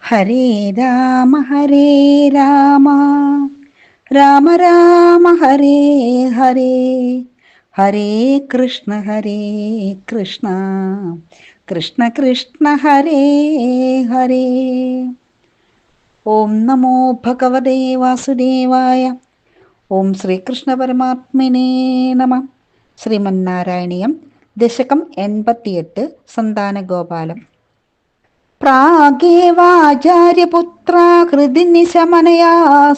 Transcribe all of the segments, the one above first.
ഹരേ രാമ രാമ രാമ ഹരേ ഹരേ, ഹരേ കൃഷ്ണ കൃഷ്ണ കൃഷ്ണ ഹരേ ഹരേ. ഓം നമോ ഭഗവതേ വാസുദേവായ. ഓം ശ്രീകൃഷ്ണ പരമാത്മനേ നമഃ. ശ്രീമന്നാരായണീയം ദശകം 88 സന്താനഗോപാലം. പ്രാഗേവാചാര്യപുത്രാ ഹൃദി നിശമനയാ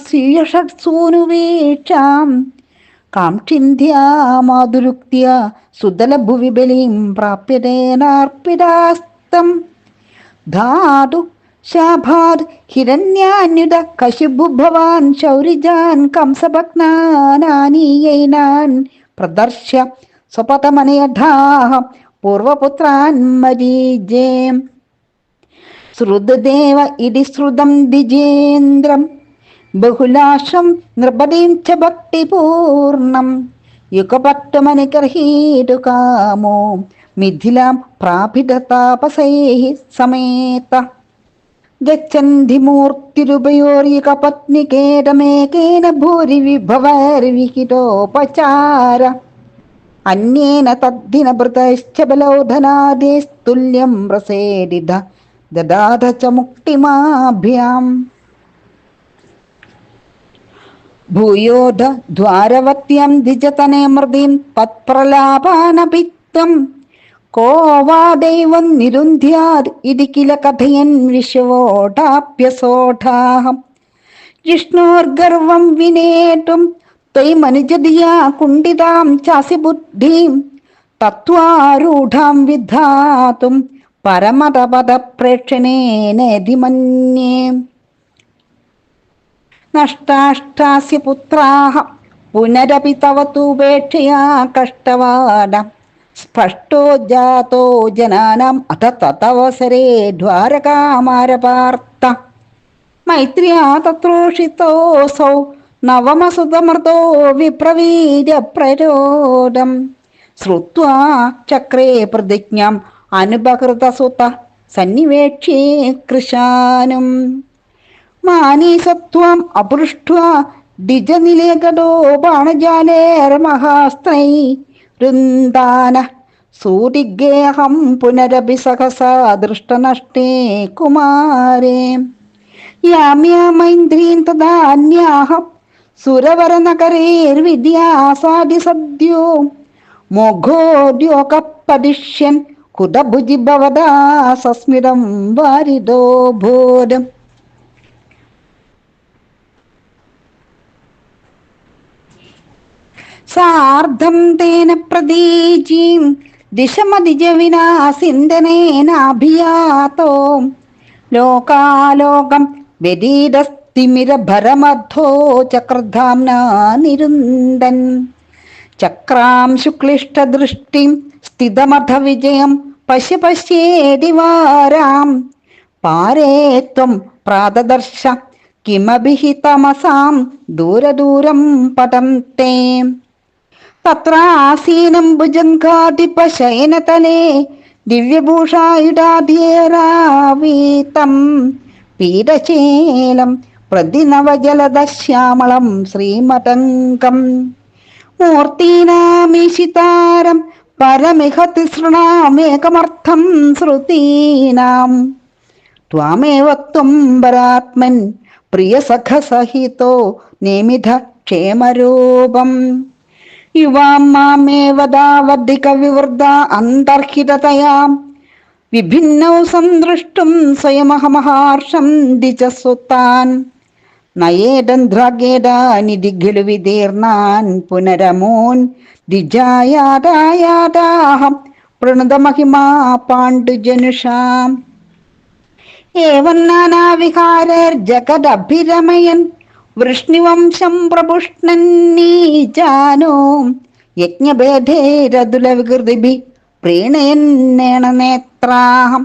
ശ്രീയഷത്സൂനുവേക്ഷാം കാംക്ഷിന്ധ്യാമാതുരുക്ത്യ സുതലഭുവി ബലിം പ്രാപ്യതേനാർപ്പിതാസ്തം ധാതു ശാഭാത് ഹിരണ്യാന്യുത കശിഭുഭവാൻ ശൗരിജാൻ കംസഭഗ്നാനാനീയൈനാൻ പ്രദർശ്യ സ്വപതമനയധാഹ പൂർവപുത്രാൻ മരീജേ. ശ്രുതദേവ ഇതി ശ്രുതം ദ്വിജേന്ദ്രം ബഹുലാശം നൃപതീം ച ഭക്തിപൂർണം യുഗപട്ടമനുഗ്രഹീതു കാമോ മിഥിലാം പ്രാപിതതാപസൈഃ സമേത. ഗച്ഛന്തി മൂർത്തിരുപയോർയുഗപത്നികേതമേകേന ഭൂരി വിഭവൈർവിഹിതോപചാര അന്യേന തദ്ദിനഭൃതശ്ച ബലൗധനാദേസ്തുല്യം പ്രസേദിത ദദാത ച മുക്തിമാഭ്യാം. ഭൂയോധ ദ്വാരവത്യം ദ്വിജതനേ മൃതിം തത്പ്രലാപാനപിത്വം കോ വാ ദൈവം നിരുന്ധ്യാത് ഇതി കില കഥയൻ വിശ്വോഢാപ്യസോഢാഹം. ജിഷ്ണോർഗർവം വിനേതും ത്വയി മനുജദിയാ കുണ്ഡിതാം ചാസി ബുദ്ധിം തത്വാരൂഢാം വിധാതും പരമതപദ പ്രേക്ഷണേനേതി മന്യേ. നഷ്ടാഷ്ടാസ്യ പുത്രാഃ പുനരപി തവ തൂപേക്ഷയാ കഷ്ടവാദ സ്പഷ്ടോ ജാതോ ജനാനാം അഥ തതവസരേ ദ്വാരകാമാരപാർത്ത. മൈത്ര്യാ തത്രോഷിതോऽസൗ നവമസുതമൃതോ വിപ്രവീര്യ പ്രരോദം ശ്രുത്വാ ചക്രേ പ്രതിജ്ഞാം അനുപകൃതസുത സന്നിവേക്ഷ്യേ കൃശാനും. മാനീസത്വം അപൃഷ്ട്വാ ദ്വിജനിലേകടോ ബാണജാലേർമഹാസ്ത്രൈ വൃന്ദാന സൂതിഗേഹം പുനരപി സഹസാ ദൃഷ്ടനഷ്ടേ കുമാരേ. യാമ്യാമൈന്ദ്രീൻ തദാന്യാഹ സുരവരനഗരേർവിദ്യാസാദി സദ്യോ മോഘോദ്യോഗപദിഷ്യൻ കുതഭുജി ഭവദാ സസ്മിതം വാരിദോ ഭൂരം. സാർദ്ധം തേന പ്രതീചീം ദിശമതിജ വിനാസിന്ദനേനാഭിയാതോ ലോകാലോകം വ്യതീതസ്തിമിരഭരമദ്ധോ ചക്രധാംനാ നിരുന്ദൻ. ചക്രാം ശുക്ലിഷ്ടദൃഷ്ടിം സ്ഥിതമഥ വിജയം പശ്യ പശ്യേതി വാരാം പാരേ ത്വം പ്രാതദർശ കിമഭി ഹി തമസാം ദൂരദൂരം പദം തേ. തത്രാസീനം ഭുജംഗാധിപശയനതലേ ദിവ്യഭൂഷായുധാധീരാവീതം പീതശീലം പ്രതിനവജലദശ്യാമളം ശ്രീമതംഗം. മൂർത്തീനാമീശിതാരം പരമിഹ തിസൃണാമേകമർത്ഥം ശ്രുതീനാം ത്വാമേവ ത്വം പരാത്മൻ പ്രിയസഖസഹിതോ നേമിധ ക്ഷേമരൂപം. യുവാം മാമേവ ദാവദ്ധിക വിവൃത അന്തർഹിതതയാ വിഭിന്നൗ സന്ദ്രഷ്ടും സ്വയമഹമഹാർഷം ദ്വിജസുതാൻ. നയേദന്ത്രാഗേദാനിധി ഖലു വിദീർണാൻ പുനരമൂൻ ദ്വിജായാതായാതാഹം പ്രണുതമഹിമാ പാണ്ഡുജനുഷാം. ഏവം നാനാവിഹാരൈർജഗദഭിരമയൻ വൃഷ്ണിവംശം പ്രപുഷ്ണന്നീജാനോ യജ്ഞഭേദൈരതുലവികൃതിഭിः പ്രീണയന്നേണ നേത്രാഹം.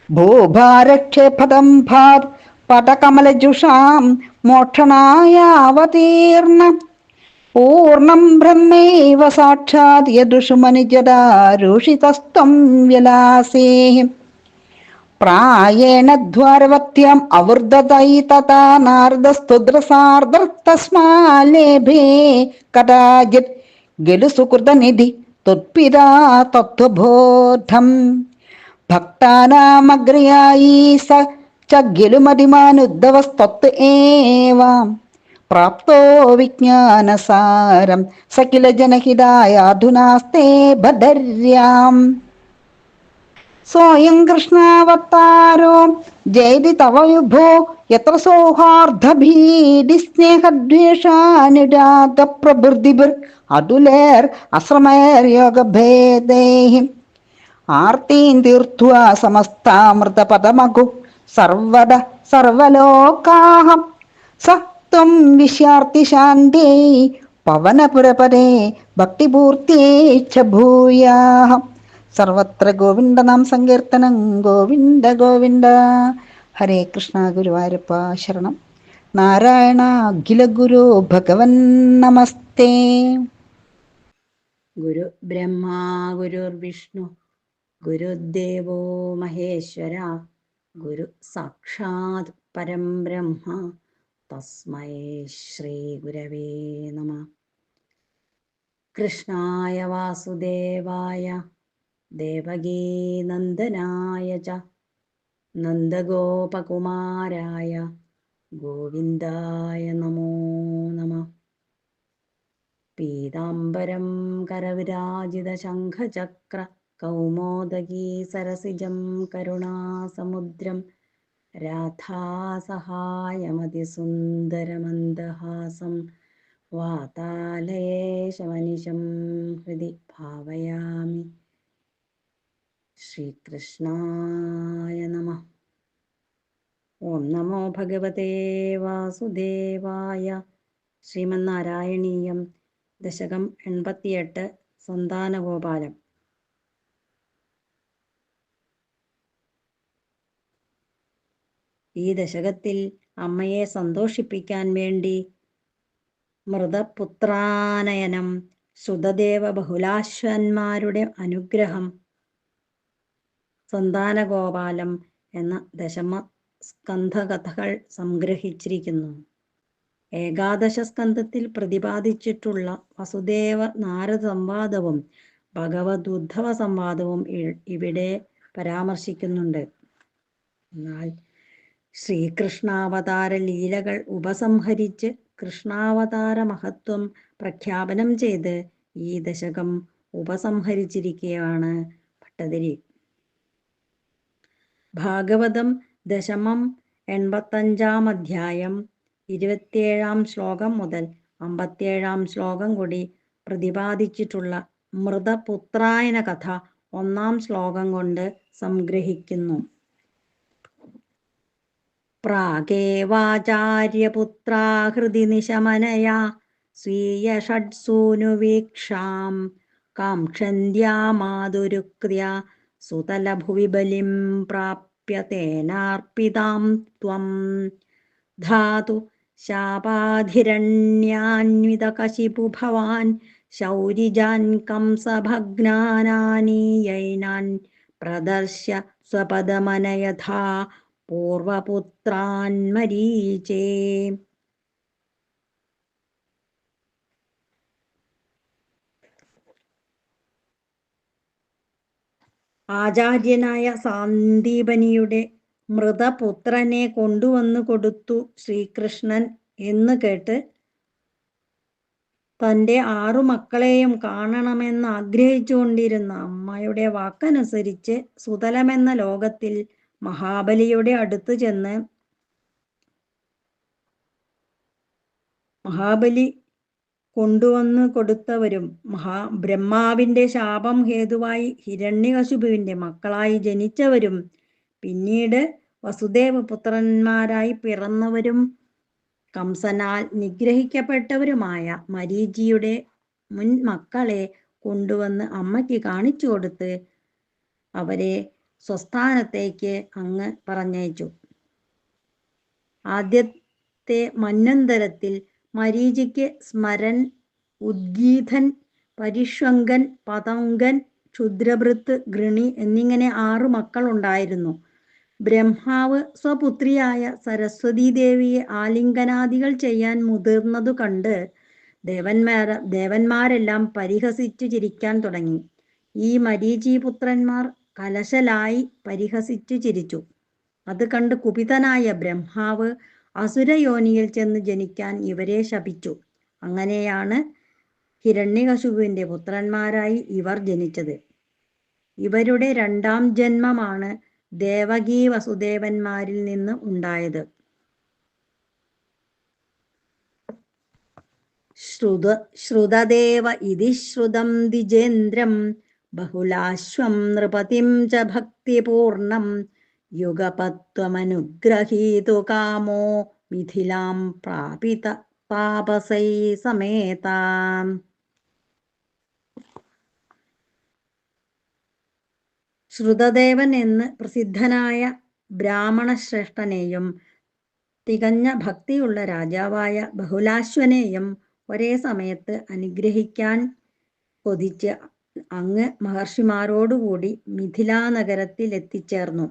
ഭൂഭാരക്ഷേപദം ഭാത് പദകമലജുഷാം മോക്ഷണായാവതീർണ പൂർണം ബ്രഹ്മൈവ സാക്ഷാത് യദുഷു മനുജദാരൂഷിതസ്ത്വം വിലാസേ. പ്രായേണ ദ്വാരവത്യാം അവൃദ്ധതൈ തഥാ നാരദസ്തുദ്രസാർദ്രതസ്മാലേഭേ കഥാചിത് ഗലു സുകൃതനിധി ത്വത്പിതാ തത്വബോധം ഭക്താനാമഗ്രയായി സ ച ഗലുമതിമാനുദ്ധവസ്ത്വത് ഏവാം പ്രാപ്തോ വിജ്ഞാനസാരം സകില ജനഹിതായാധുനാസ്തേ ബദര്യാം സ്വയം കൃഷ്ണാവതാരോ ജയതി തവ വിഭോ യത്ര സൗഹാർദ്ദഭീതി സ്നേഹദ്വേഷാനുരാഗ പ്രഭൃതിഭിർ അതുലേർ അശ്രമേർയോഗഭേദൈഃ ആർത്തീം തീർത്വാ സമസ്താമൃതപദമഗു സർവദ സർവലോകാഃ സ ത്വം വിശ്യാർത്തി ശാന്തേ പവനപുരപരേ ഭക്തിപൂർത്യേ ച ഭൂയാഃ. സർവത്ര ഗോവിന്ദനാം സങ്കീർത്തനം. ഗോവിന്ദ ഗോവിന്ദ. ഹരേ കൃഷ്ണ. ഗുരുവായൂരപ്പ ശരണം. നാരായണ അഖില ഗുരു ഭഗവൻ നമസ്തേ. ഗുരു ബ്രഹ്മാ ഗുരുർവിഷ്ണു ഗുരുദേവോ മഹേശ്വര ഗുരു സാക്ഷാത് പരം ബ്രഹ്മ തസ്മൈ ശ്രീ ഗുരവേ നമഃ. കൃഷ്ണായ വാസുദേവായ ദേവകീനന്ദനായ ച നന്ദഗോപകുമാരായ ഗോവിന്ദായ നമോ നമഃ. പീതാംബരം കരവിരാജിത ശംഖചക്ര കൗമോദഗീ സരസിജം കരുണാസമുദ്രം രാധാസഹായമതിസുന്ദരമന്ദഹാസം വാതാലയേശമനിശം ഹൃദി ഭാവയാമി. ശ്രീകൃഷ്ണായ നമഃ. ഓം നമോ ഭഗവതേ വാസുദേവായ. ശ്രീമന്നാരായണീയം ദശകം 88 സന്താനഗോപാലം. ഈ ദശകത്തിൽ അമ്മയെ സന്തോഷിപ്പിക്കാൻ വേണ്ടി മൃതപുത്രാനയനം, ശ്രുതദേവ ബഹുലാശ്വന്മാരുടെ അനുഗ്രഹം, സന്താനഗോപാലം എന്ന ദശമ സ്കന്ധകഥകൾ സംഗ്രഹിച്ചിരിക്കുന്നു. ഏകാദശ സ്കന്ധത്തിൽ പ്രതിപാദിച്ചിട്ടുള്ള വസുദേവ നാരദ സംവാദവും ഭഗവദുദ്ധവ സംവാദവും ഇവിടെ പരാമർശിക്കുന്നുണ്ട്. എന്നാൽ ശ്രീകൃഷ്ണാവതാര ലീലകൾ ഉപസംഹരിച്ച് കൃഷ്ണാവതാര മഹത്വം പ്രഖ്യാപനം ചെയ്ത് ഈ ദശകം ഉപസംഹരിച്ചിരിക്കുകയാണ് ഭട്ടതിരി. ഭാഗവതം ദശമം 85-ാം അധ്യായം 27-ാം ശ്ലോകം മുതൽ 57-ാം ശ്ലോകം കൂടി പ്രതിപാദിച്ചിട്ടുള്ള മൃതപുത്രായന കഥ 1-ാം ശ്ലോകം കൊണ്ട് സംഗ്രഹിക്കുന്നു. പ്രാഗേവാചാര്യപുത്രാഹൃതി നിശമനയാ സ്വീയ ഷഡ്സൂനുവീക്ഷാം കാംക്ഷന്ത്യാ മാതുരുക്ര്യാ സുതലഭുവി ബലിം പ്രാപ്യ തേനാർപ്പിതാം ത്വം ധാതു ശാപാധിരണ്യാന്വിതകശിപു ഭവാൻ ശൗരിജാൻ കംസഭഗ്നാനാനീയൈനാൻ പ്രദർശ്യ സ്വപദമനയഥാ പൂർവപുത്രാൻ മരീചേ. ആചാര്യനായ സാന്ദീപനിയുടെ മൃതപുത്രനെ കൊണ്ടുവന്നു കൊടുത്തു ശ്രീകൃഷ്ണൻ എന്ന് കേട്ട് തൻ്റെ 6 മക്കളെയും കാണണമെന്ന് ആഗ്രഹിച്ചുകൊണ്ടിരുന്ന അമ്മയുടെ വാക്കനുസരിച്ച് സുതലമെന്ന ലോകത്തിൽ മഹാബലിയുടെ അടുത്ത് ചെന്ന് മഹാബലി കൊണ്ടുവന്നു കൊടുത്തവരും ബ്രഹ്മാവിൻ്റെ ശാപം ഹേതുവായി ഹിരണ്യകശിപുവിൻ്റെ മക്കളായി ജനിച്ചവരും പിന്നീട് വസുദേവ പുത്രന്മാരായി പിറന്നവരും കംസനാൽ നിഗ്രഹിക്കപ്പെട്ടവരുമായ മരീചിയുടെ മുൻ മക്കളെ കൊണ്ടുവന്ന് അമ്മയ്ക്ക് കാണിച്ചു കൊടുത്ത് അവരെ സ്വസ്ഥാനത്തേക്ക് അങ്ങ് പറഞ്ഞയച്ചു. ആദ്യത്തെ മന്വന്തരത്തിൽ മരീചിക്ക് സ്മരൻ, ഉദ്ഗീഥൻ, പരിഷ്വങ്കൻ, പതങ്കൻ, ക്ഷുദ്രഭൃത്ത്, ഗൃണി എന്നിങ്ങനെ 6 മക്കൾ ഉണ്ടായിരുന്നു. ബ്രഹ്മാവ് സ്വപുത്രിയായ സരസ്വതീ ദേവിയെ ആലിംഗനാദികൾ ചെയ്യാൻ മുതിർന്നതു കണ്ട് ദേവന്മാരെല്ലാം പരിഹസിച്ചു ചിരിക്കാൻ തുടങ്ങി. ഈ മരീചീപുത്രന്മാർ കലശലായി പരിഹസിച്ചു ചിരിച്ചു. അത് കണ്ട് കുപിതനായ ബ്രഹ്മാവ് അസുരയോനിയിൽ ചെന്ന് ജനിക്കാൻ ഇവരെ ശപിച്ചു. അങ്ങനെയാണ് ഹിരണ്യകശിപുവിന്റെ പുത്രന്മാരായി ഇവർ ജനിച്ചത്. ഇവരുടെ രണ്ടാം ജന്മമാണ് ദേവകീ വസുദേവന്മാരിൽ നിന്ന് ഉണ്ടായത്. ശ്രുതദേവ ഇതി ശ്രുതം ദ്വിജേന്ദ്രം ബഹുലാശ്വം നൃപതിം ച ഭക്തിപൂർണം യുഗപത്വമനുഗ്രഹീതു കാമോ മിഥിലാം പ്രാപിത താപസൈ സമേതാം. ശ്രുതദേവൻ എന്ന് പ്രസിദ്ധനായ ബ്രാഹ്മണശ്രേഷ്ഠനെയും തികഞ്ഞ ഭക്തിയുള്ള രാജാവായ ബഹുലാശ്വനെയും ഒരേ സമയത്ത് അനുഗ്രഹിക്കാൻ കൊതിച്ച് അങ്ങ് മഹർഷിമാരോടുകൂടി മിഥിലാ നഗരത്തിൽ എത്തിച്ചേർന്നു.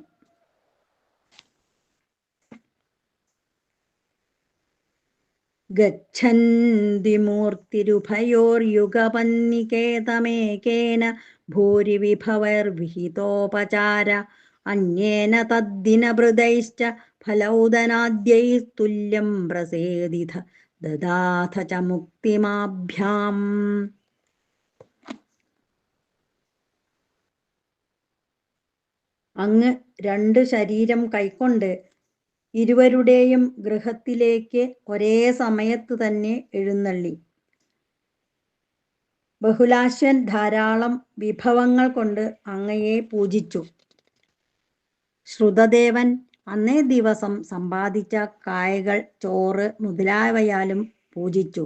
ഗച്ഛന്തി മൂർത്തിരുഭയോർയുഗപന്നികേതമേകേന ഭൂരിവിഭവൈർവിഹിതോപചാര അന്യേന തദ്ദിനഭൃതൈശ്ച ഫലൗദനാദ്യൈസ്തുല്യം പ്രസേദിത ദദാഥ ച മുക്തിമാഭ്യാം. അങ്ങ് 2 ശരീരം കൈക്കൊണ്ട് ഇരുവരുടെയും ഗൃഹത്തിലേക്ക് ഒരേ സമയത്ത് തന്നെ എഴുന്നള്ളി. ബഹുലാശ്വൻ ധാരാളം വിഭവങ്ങൾ കൊണ്ട് അങ്ങയെ പൂജിച്ചു. ശ്രുതദേവൻ അന്നേ ദിവസം സമ്പാദിച്ച കായകൾ, ചോറ് മുതലായവയാലും പൂജിച്ചു.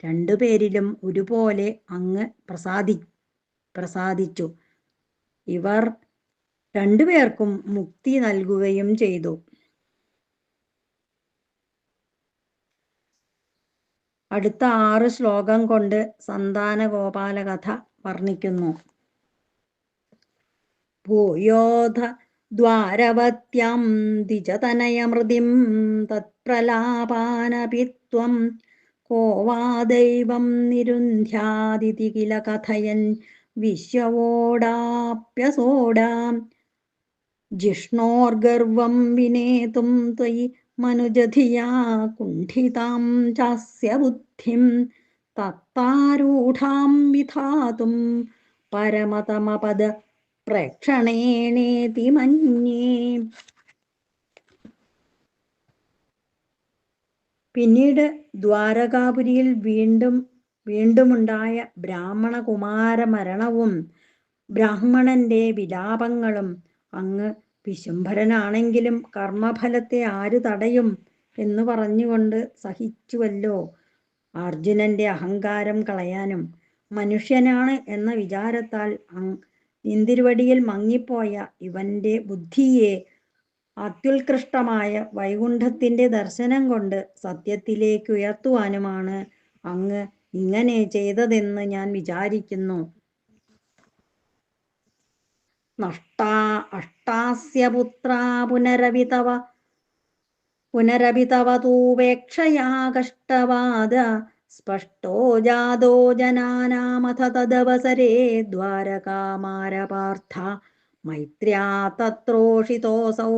2 പേരിലും ഒരുപോലെ അങ്ങ് പ്രസാദിച്ചു. ഇവർ 2 പേർക്കും മുക്തി നൽകുകയും ചെയ്തു. അടുത്ത 6 ശ്ലോകം കൊണ്ട് സന്താനഗോപാല കഥ വർണ്ണിക്കുന്നു. ഭൂയോധ ദ്വാരവത്യാം ദ്വിജതനയമൃതിം തത്പ്രലാപാനപി ത്വം കോ വാ ദൈവം നിരുന്ധ്യാദിതി കില കഥയൻ വിശ്വവോടാപ്യസോടാം. ജിഷ്ണോർഗർവം വിനേതും ത്വയി മനുജധിയാ കുണ്ഠിതാം ചാസ്യ ബുദ്ധിം തത്താരൂഢാം വിധാതും പരമതമപദ പ്രേക്ഷണേണേതി മന്യേ. പിന്നീട് ദ്വാരകാപുരിയിൽ വീണ്ടുമുണ്ടായ ബ്രാഹ്മണ കുമാര മരണവും ബ്രാഹ്മണന്റെ വിലാപങ്ങളും അങ്ങ് വിശുംഭരനാണെങ്കിലും കർമ്മഫലത്തെ ആര് തടയും എന്ന് പറഞ്ഞുകൊണ്ട് സഹിച്ചുവല്ലോ. അർജുനന്റെ അഹങ്കാരം കളയാനും മനുഷ്യനാണ് എന്ന വിചാരത്താൽ നിന്തിരുവടിയിൽ മങ്ങിപ്പോയ ഇവന്റെ ബുദ്ധിയെ അത്യുത്കൃഷ്ടമായ വൈകുണ്ഠത്തിന്റെ ദർശനം കൊണ്ട് സത്യത്തിലേക്ക് ഉയർത്തുവാനുമാണ് അങ്ങ് ഇങ്ങനെ ചെയ്തതെന്ന് ഞാൻ വിചാരിക്കുന്നു. നഷ്ടാ അഷ്ടാസ്യ പുത്രാ പുനരപി തവ തൂപേക്ഷയാ കഷ്ടവാദ സ്പഷ്ടോ ജാതോ ജനാനാമഥ തദവസരേ ദ്വാരകാമാരപാർത്ഥ മൈത്ര്യാ തത്രോഷിതോസൗ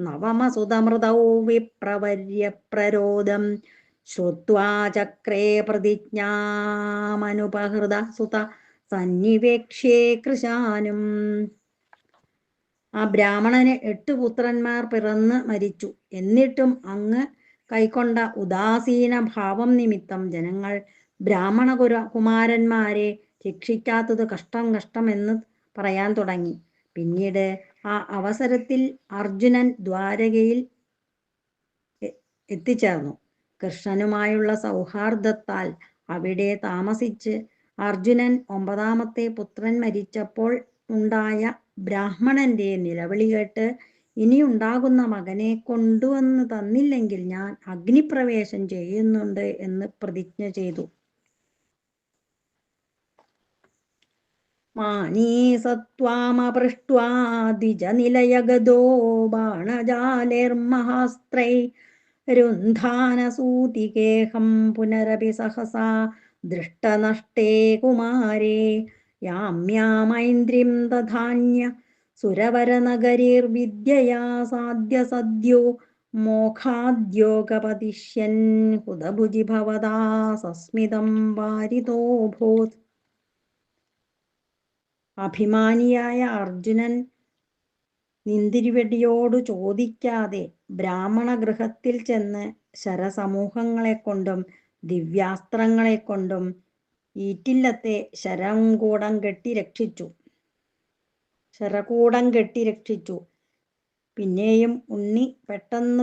നവമസുതമൃതൗ വിപ്രവര്യപ്രരോദം ശ്രുത്വാ ചക്രേ പ്രതിജ്ഞാമനുപഹൃത സുത സന്നിവേക്ഷ്യേ കൃശാനും. ആ ബ്രാഹ്മണന് 8 പുത്രന്മാർ പിറന്ന് മരിച്ചു. എന്നിട്ടും അങ്ങ് കൈക്കൊണ്ട ഉദാസീന ഭാവം നിമിത്തം ജനങ്ങൾ ബ്രാഹ്മണ കുമാരന്മാരെ ശിക്ഷിക്കാത്തത് കഷ്ടം എന്ന് പറയാൻ തുടങ്ങി. പിന്നീട് ആ അവസരത്തിൽ അർജുനൻ ദ്വാരകയിൽ എത്തിച്ചേർന്നു. കൃഷ്ണനുമായുള്ള സൗഹാർദ്ദത്താൽ അവിടെ താമസിച്ച് അർജുനൻ 9ാമത്തെ പുത്രൻ മരിച്ചപ്പോൾ ഉണ്ടായ ബ്രാഹ്മണന്റെ നിലവിളി കേട്ട് ഇനിയുണ്ടാകുന്ന മകനെ കൊണ്ടുവന്ന് തന്നില്ലെങ്കിൽ ഞാൻ അഗ്നിപ്രവേശം ചെയ്യുന്നുണ്ട് എന്ന് പ്രതിജ്ഞ ചെയ്തു. മാനീസത്വാമപൃഷ്ട്വാ ദ്വിജനിലയഗതോ ബാണജാലേർമഹാസ്ത്രൈ രുന്ധാനസൂതികേഹം പുനരപി സഹസാ ദൃഷ്ടനഷ്ടേ കുമാരേ യാമ്യാമൈന്ദ്രിം ദധാന്യ സുരവരനഗരീർവിദ്യയാ സാധ്യസദ്യോ മോഘാദ്യോഗപതിഷ്യൻ ഹുതഭുജി ഭവതാ സസ്മിതം വാരിതോഭൂത്. അഭിമാനിയായ അർജുനൻ നിന്തിരുവടിയോടു ചോദിക്കാതെ ബ്രാഹ്മണ ഗൃഹത്തിൽ ചെന്ന് ശരസമൂഹങ്ങളെക്കൊണ്ടും ദിവ്യാസ്ത്രങ്ങളെക്കൊണ്ടും ഈറ്റില്ലത്തെ ശരകൂടം കെട്ടി രക്ഷിച്ചു. പിന്നെയും ഉണ്ണി പെട്ടെന്ന്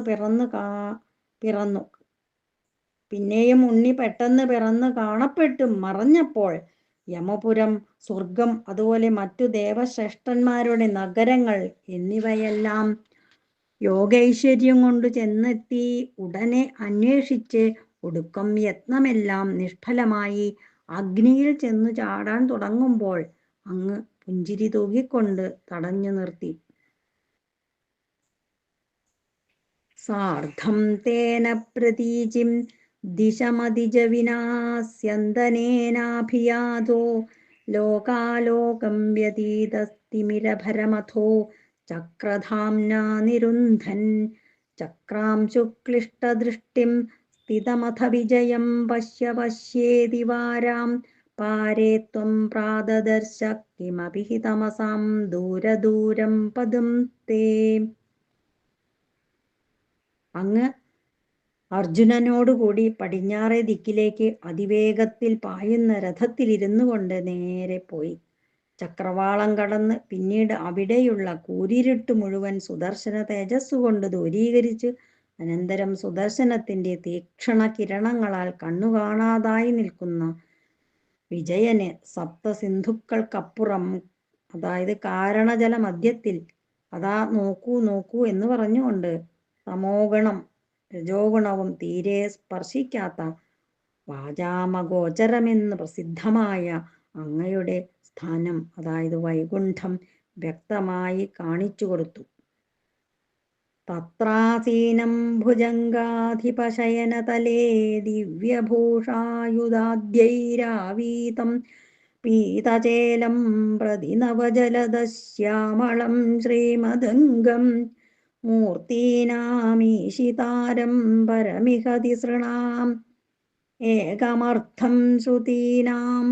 പിറന്നു കാണപ്പെട്ടും മറഞ്ഞപ്പോൾ യമപുരം, സ്വർഗം, അതുപോലെ മറ്റു ദേവശ്രേഷ്ഠന്മാരുടെ നഗരങ്ങൾ എന്നിവയെല്ലാം യോഗൈശ്വര്യം കൊണ്ടു ചെന്നെത്തി. ഉടനെ അന്വേഷിച്ച് ഒടുക്കം യത്നമെല്ലാം നിഷ്ഫലമായി അഗ്നിയിൽ ചെന്നു ചാടാൻ തുടങ്ങുമ്പോൾ അങ്ങ് പുഞ്ചിരി തൂകിക്കൊണ്ട് തടഞ്ഞു നിർത്തി. സാർദ്ധം തേന പ്രതീചിം ദിശമതിജവിനാസ്യന്തനേനാഭിയാതോ ലോകാലോകം വ്യതീതസ്തിമിരഭരമഥോ ചക്രധാംനാ നിരുന്ധൻ. ചക്രാംശുക്ലിഷ്ടദൃഷ്ടിം സ്ഥിതമഥ വിജയം പശ്യേതി വാരാം പാരേ ത്വം പ്രാദദർശ കിമപി ഹി തമസാം ദൂരദൂരം പദം തേ. അങ്ങ് അർജുനനോടുകൂടി പടിഞ്ഞാറേ ദിക്കിലേക്ക് അതിവേഗത്തിൽ പായുന്ന രഥത്തിലിരുന്നു കൊണ്ട് നേരെ പോയി. ചക്രവാളം കടന്ന് പിന്നീട് അവിടെയുള്ള കൂരിരുട്ട് മുഴുവൻ സുദർശന തേജസ്സുകൊണ്ട് ദൂരീകരിച്ച് അനന്തരം സുദർശനത്തിന്റെ തീക്ഷണ കിരണങ്ങളാൽ കണ്ണുകാണാതായി നിൽക്കുന്ന വിജയന് സപ്തസിന്ധുക്കൾക്കപ്പുറം, അതായത് കാരണജല മധ്യത്തിൽ, അതാ നോക്കൂ നോക്കൂ എന്ന് പറഞ്ഞുകൊണ്ട് തമോഗുണം രജോഗുണവും തീരെ സ്പർശിക്കാത്ത വാചാമഗോചരമെന്ന് പ്രസിദ്ധമായ അങ്ങയുടെ സ്ഥാനം, അതായത് വൈകുണ്ഠം വ്യക്തമായി കാണിച്ചു കൊടുത്തു. തത്രാസീനം ഭുജംഗാധിപശയനതലേ ദിവ്യഭൂഷായുധാദ്യൈരാവീതം പീതചേലം പ്രതി നവജലദശ്യാമളം ശ്രീമദംഗം മൂർത്തീനാമീശിതാരം പരമിഹ തിസൃണാം ഏകമർത്ഥം ശ്രുതീനാം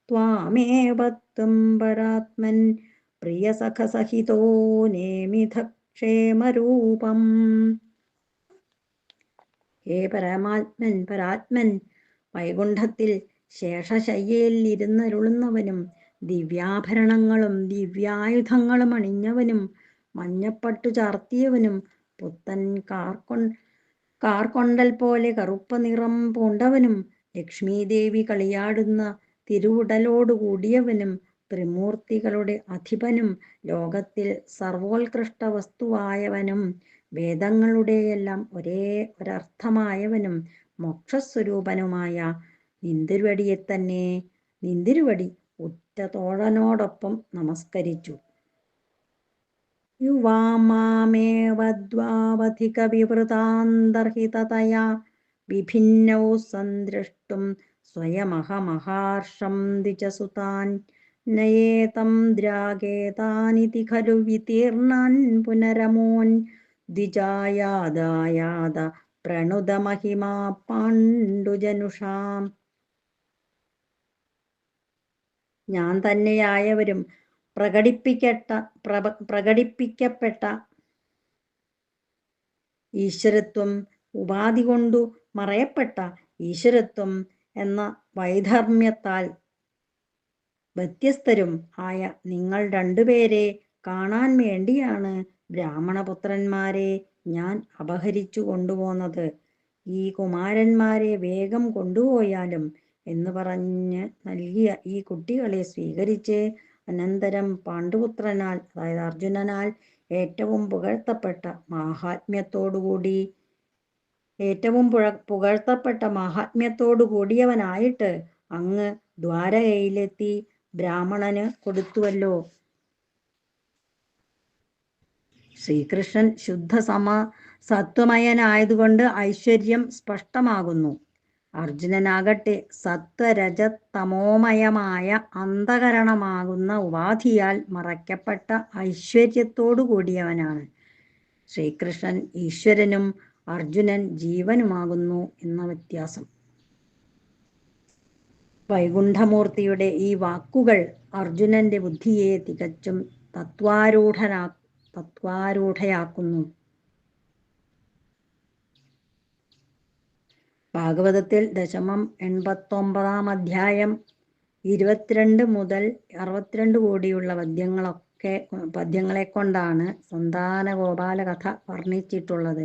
ത്വാമേവ ത്വം പരാത്മൻ പ്രിയസഖസഹിതോ നേമിഥ ക്ഷേമരൂപം. ഹേ പരാത്മൻ, വൈകുണ്ഠത്തിൽ ശേഷശയ്യയിൽ ഇരുന്നരുളുന്നവനും ദിവ്യാഭരണങ്ങളും ദിവ്യായുധങ്ങളും അണിഞ്ഞവനും മഞ്ഞപ്പട്ടു ചാർത്തിയവനും പുത്തൻ കാർകൊണ്ടൽ പോലെ കറുപ്പ നിറം പൂണ്ടവനും ലക്ഷ്മീദേവി കളിയാടുന്ന തിരുവുടലോടുകൂടിയവനും ത്രിമൂർത്തികളുടെ അധിപനും ലോകത്തിൽ സർവോത്കൃഷ്ട വസ്തുവായവനും വേദങ്ങളുടെയെല്ലാം ഒരേ ഒരർത്ഥമായവനും മോക്ഷസ്വരൂപനുമായ നിന്തിരുവടി ഉറ്റ തോഴനോടൊപ്പം നമസ്കരിച്ചു. യുവാമാമേവദ്വാവധിക വിവൃതാന്തർഹിതതയാ വിഭിന്നൗ സന്ദ്രഷ്ടും സ്വയമഹമഹാർഷം ദ്വിജസുതാൻ നയേതം ദ്രാഗേതാനിതി ഖലു വിതീർണാൻ പുനരമോൻ ദ്വിജായാദായാദ പ്രണുത മഹിമാ പാണ്ഡുജനുഷാം. ഞാൻ തന്നെയായവരും പ്രകടിപ്പിക്കപ്പെട്ട ഈശ്വരത്വം, ഉപാധി കൊണ്ടു മറയപ്പെട്ട ഈശ്വരത്വം എന്ന വൈധർമ്മ്യത്താൽ വ്യത്യസ്തരും ആയ നിങ്ങൾ രണ്ടുപേരെ കാണാൻ വേണ്ടിയാണ് ബ്രാഹ്മണപുത്രന്മാരെ ഞാൻ അപഹരിച്ചു കൊണ്ടുപോന്നത്. ഈ കുമാരന്മാരെ വേഗം കൊണ്ടുപോയാലും എന്ന് പറഞ്ഞ് നൽകിയ ഈ കുട്ടികളെ സ്വീകരിച്ച് അനന്തരം പാണ്ഡുപുത്രനാൽ, അതായത് അർജുനനാൽ ഏറ്റവും പുകഴ്ത്തപ്പെട്ട മഹാത്മ്യത്തോടു കൂടിയവനായിട്ട് അങ്ങ് ദ്വാരകയിലെത്തി ബ്രാഹ്മണന് കൊടുത്തുവല്ലോ. ശ്രീകൃഷ്ണൻ സത്വമയനായതുകൊണ്ട് ഐശ്വര്യം സ്പഷ്ടമാകുന്നു. അർജുനനാകട്ടെ സത്വരജതമോമയമായ അന്ധകരണമാകുന്ന ഉപാധിയാൽ മറയ്ക്കപ്പെട്ട ഐശ്വര്യത്തോടു കൂടിയവനാണ്. ശ്രീകൃഷ്ണൻ ഈശ്വരനും അർജുനൻ ജീവനുമാകുന്നു എന്ന വ്യത്യാസം. വൈകുണ്ഠമൂർത്തിയുടെ ഈ വാക്കുകൾ അർജുനന്റെ ബുദ്ധിയെ തികച്ചും തത്വാരൂഢയാക്കുന്നു. ഭാഗവതത്തിൽ ദശമം 89-ാം അധ്യായം 22 മുതൽ 62 കൂടിയുള്ള പദ്യങ്ങളെ കൊണ്ടാണ് സന്താനഗോപാല കഥ വർണ്ണിച്ചിട്ടുള്ളത്.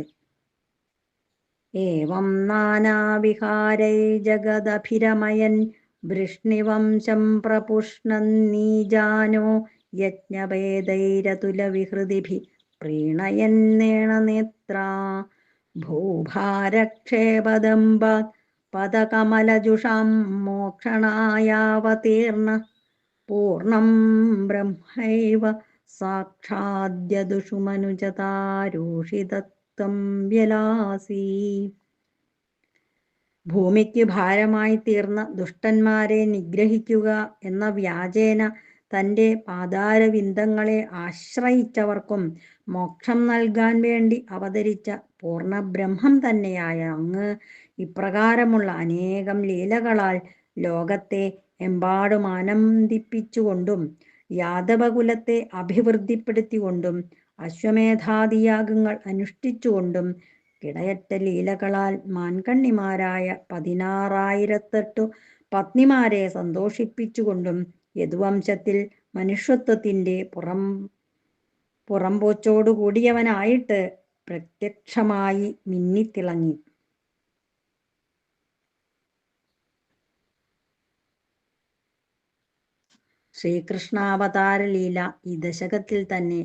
ഏവം നാനാവിഹാരൈ ജഗദഭിരമയൻ വൃഷ്ണിവംശം പ്രപുഷ്ണന്നീജാനോ യജ്ഞഭേദൈരതുലവിഹൃതിഭിः പ്രീണയന്നേണനേത്രാ ഭൂഭാരക്ഷേപദമ്പാത് പദകമലജുഷാം മോക്ഷണായാവതീർണ പൂർണം ബ്രഹ്മൈവ സാക്ഷാദ്യദുഷു മനുജതാരൂഷിതത്വം വ്യലാസി. ഭൂമിക്ക് ഭാരമായി തീർന്ന ദുഷ്ടന്മാരെ നിഗ്രഹിക്കുക എന്ന വ്യാജേന തൻ്റെ പാതാരവിന്ദങ്ങളെ ആശ്രയിച്ചവർക്കും മോക്ഷം നൽകാൻ വേണ്ടി അവതരിച്ച പൂർണ്ണബ്രഹ്മം തന്നെയായ അങ്ങ് ഇപ്രകാരമുള്ള അനേകം ലീലകളാൽ ലോകത്തെ എമ്പാടും ആനന്ദിപ്പിച്ചുകൊണ്ടും യാദവകുലത്തെ അഭിവൃദ്ധിപ്പെടുത്തിക്കൊണ്ടും അശ്വമേധാദിയാഗങ്ങൾ അനുഷ്ഠിച്ചുകൊണ്ടും കിടയറ്റ ലീലകളാൽ മാൻകണ്ണിമാരായ 16,008 പത്നിമാരെ സന്തോഷിപ്പിച്ചുകൊണ്ടും യദുവംശത്തിൽ മനുഷ്യത്വത്തിൻ്റെ പുറംപോച്ചോടു കൂടിയവനായിട്ട് പ്രത്യക്ഷമായി മിന്നിത്തിളങ്ങി. ശ്രീകൃഷ്ണാവതാര ലീല ഈ ദശകത്തിൽ തന്നെ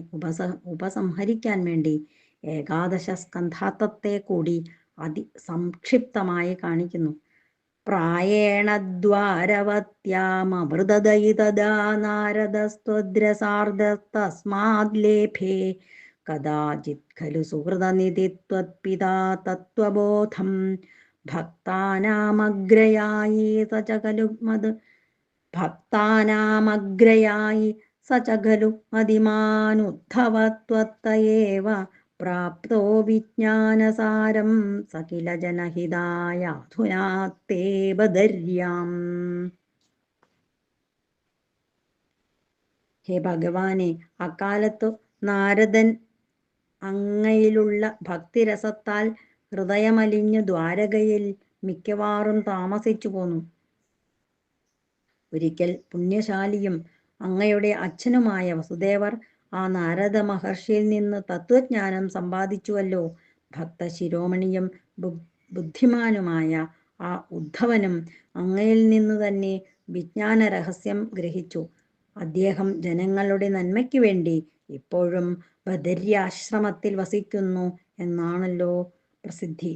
ഉപസംഹരിക്കാൻ വേണ്ടി ഏകാദശ സ്കന്ധാർത്ഥത്തെ കൂടി അതിസംക്ഷിപ്തമായി കാണിക്കുന്നു. പ്രായേണ ദ്വാരവത്യാമൃതദയിതദാ നാരദസ്ത്വദ്രസാർദ്ധ ലേഭേ കദാചിത് ഖലു സുഹൃതനിധി ത്വത്പിതാ തത്വബോധം ഭക്താനാമഗ്രയായി സ ച ഖലു മതിമാനുദ്ധവ ത്വത്തയേവ പ്രാപ്തോ വിജ്ഞാനസാരം സകില ജനഹിതായാധുനാ ബദര്യാം. ഹേ ഭഗവാനെ, അക്കാലത്തു നാരദൻ അങ്ങയിലുള്ള ഭക്തിരസത്താൽ ഹൃദയമലിഞ്ഞു ദ്വാരകയിൽ മിക്കവാറും താമസിച്ചു പോന്നു. ഒരിക്കൽ പുണ്യശാലിയും അങ്ങയുടെ അച്ഛനുമായ വസുദേവർ ആ നാരദ മഹർഷിയിൽ നിന്ന് തത്വജ്ഞാനം സമ്പാദിച്ചുവല്ലോ. ഭക്തശിരോമണിയും ബുദ്ധിമാനുമായ ആ ഉദ്ധവനും അങ്ങയിൽ നിന്നു തന്നെ വിജ്ഞാന രഹസ്യം ഗ്രഹിച്ചു. അദ്ദേഹം ജനങ്ങളുടെ നന്മയ്ക്ക് വേണ്ടി ഇപ്പോഴും ബദര്യാശ്രമത്തിൽ വസിക്കുന്നു എന്നാണല്ലോ പ്രസിദ്ധി.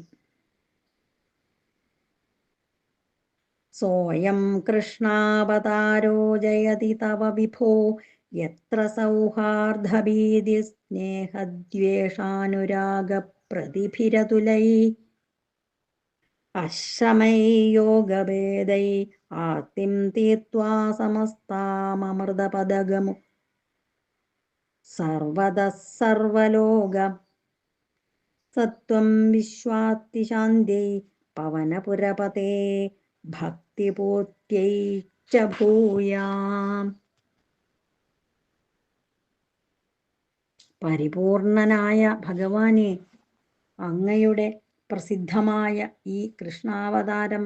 സോയം കൃഷ്ണാവതാരോ ജയതി തവ വിഭോ യത്ര സൗഹാർദ്ദഭീതി സ്നേഹദ്വേഷാനുരാഗ പ്രതിഭിരതുലൈ ആശ്രമൈ യോഗഭേദൈ ആർത്തിം തീർത്വാ സമസ്താമൃതപദഗമു സർവതഃ സർവലോക സത്വം വിശ്വാത്തിശാന്ത്यै പവനപുരപതേ ഭക്തിപൂർത്യൈ ച ഭൂയാം. പരിപൂർണനായ ഭഗവാനെ, അങ്ങയുടെ പ്രസിദ്ധമായ ഈ കൃഷ്ണാവതാരം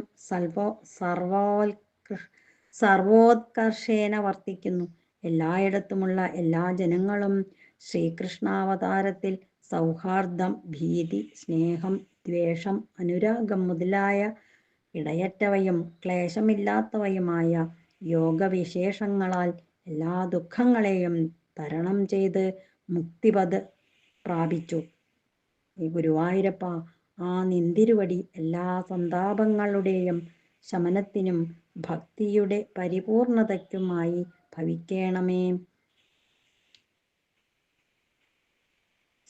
സർവോത്കർഷേണ വർത്തിക്കുന്നു. എല്ലായിടത്തുമുള്ള എല്ലാ ജനങ്ങളും ശ്രീകൃഷ്ണാവതാരത്തിൽ സൗഹാർദ്ദം, ഭീതി, സ്നേഹം, ദ്വേഷം, അനുരാഗം മുതലായ ഇടയറ്റവയും ക്ലേശമില്ലാത്തവയുമായ യോഗവിശേഷങ്ങളാൽ എല്ലാ ദുഃഖങ്ങളെയും തരണം ചെയ്ത് മുക്തിപദ് പ്രാപിച്ചു. ഈ ഗുരുവായൂരപ്പ, ആ നിന്തിരുവടി എല്ലാ സന്താപങ്ങളുടെയും ശമനത്തിനും ഭക്തിയുടെ പരിപൂർണതയ്ക്കുമായി ഭവിക്കണമേ.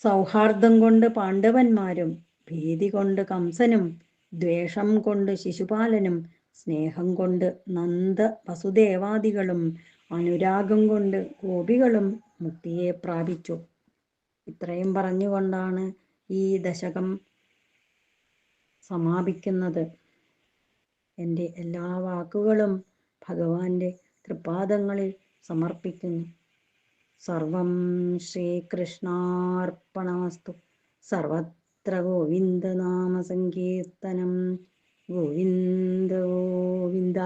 സൗഹാർദ്ദം കൊണ്ട് പാണ്ഡവന്മാരും, ഭീതി കൊണ്ട് കംസനും, ദ്വേഷം കൊണ്ട് ശിശുപാലനും, സ്നേഹം കൊണ്ട് നന്ദ വസുദേവാദികളും, അനുരാഗം കൊണ്ട് ഗോപികളും മുക്തിയെ പ്രാപിച്ചു. ഇത്രയും പറഞ്ഞുകൊണ്ടാണ് ഈ ദശകം സമാപിക്കുന്നത്. എൻ്റെ എല്ലാ വാക്കുകളും ഭഗവാന്റെ തൃപ്പാദങ്ങളിൽ സമർപ്പിക്കുന്നു. സർവം ശ്രീകൃഷ്ണാർപ്പണമസ്തു. സർവത്ര ഗോവിന്ദനാമസങ്കീർത്തനം. ഗോവിന്ദ ഗോവിന്ദ.